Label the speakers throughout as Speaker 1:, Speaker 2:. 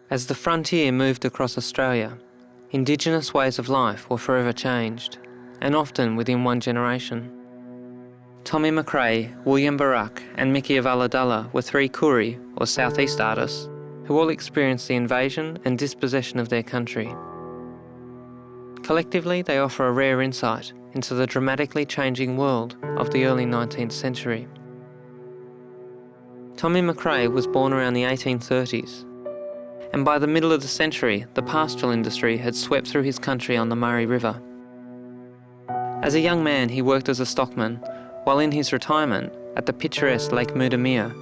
Speaker 1: As the frontier moved across Australia, Indigenous ways of life were forever changed, and often within one generation. Tommy McRae, William Barak and Mickey of Ulladulla were three Koori, or southeast artists, who all experienced the invasion and dispossession of their country. Collectively, they offer a rare insight into the dramatically changing world of the early 19th century. Tommy McRae was born around the 1830s, and by the middle of the century, the pastoral industry had swept through his country on the Murray River. As a young man, he worked as a stockman, while in his retirement, at the picturesque Lake Mudamere,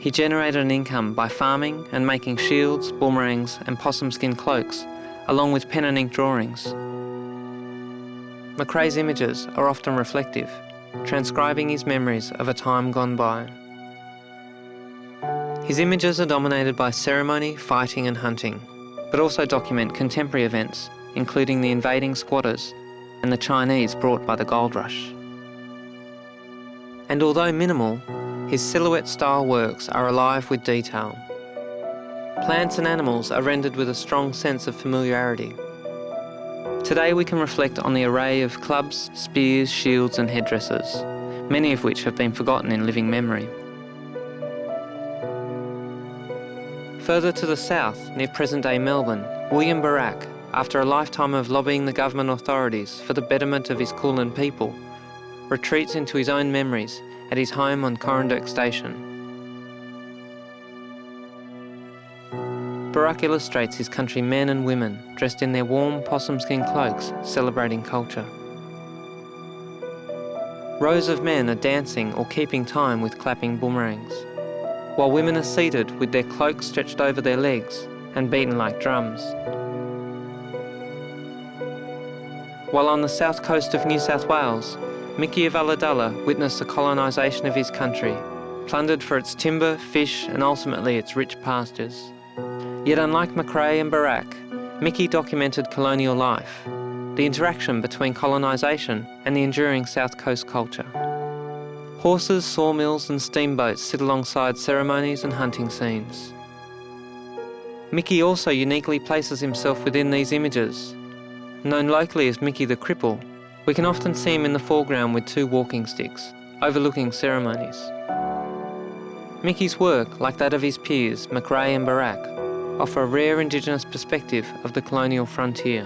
Speaker 1: he generated an income by farming and making shields, boomerangs and possum skin cloaks, along with pen and ink drawings. McRae's images are often reflective, transcribing his memories of a time gone by. His images are dominated by ceremony, fighting and hunting, but also document contemporary events, including the invading squatters and the Chinese brought by the gold rush. And although minimal, his silhouette-style works are alive with detail. Plants and animals are rendered with a strong sense of familiarity. Today we can reflect on the array of clubs, spears, shields and headdresses, many of which have been forgotten in living memory. Further to the south, near present-day Melbourne, William Barak, after a lifetime of lobbying the government authorities for the betterment of his Kulin people, retreats into his own memories at his home on Coranderrk Station. Barak illustrates his country men and women dressed in their warm possum skin cloaks, celebrating culture. Rows of men are dancing or keeping time with clapping boomerangs, while women are seated with their cloaks stretched over their legs and beaten like drums. While on the south coast of New South Wales, Mickey of Ulladulla witnessed the colonisation of his country, plundered for its timber, fish and ultimately its rich pastures. Yet unlike McRae and Barak, Mickey documented colonial life, the interaction between colonisation and the enduring south coast culture. Horses, sawmills and steamboats sit alongside ceremonies and hunting scenes. Mickey also uniquely places himself within these images. Known locally as Mickey the Cripple, we can often see him in the foreground with two walking sticks, overlooking ceremonies. Mickey's work, like that of his peers, McRae and Barak, offer a rare Indigenous perspective of the colonial frontier.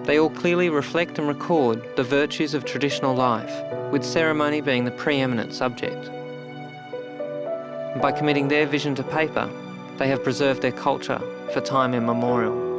Speaker 1: They all clearly reflect and record the virtues of traditional life, with ceremony being the preeminent subject. By committing their vision to paper, they have preserved their culture for time immemorial.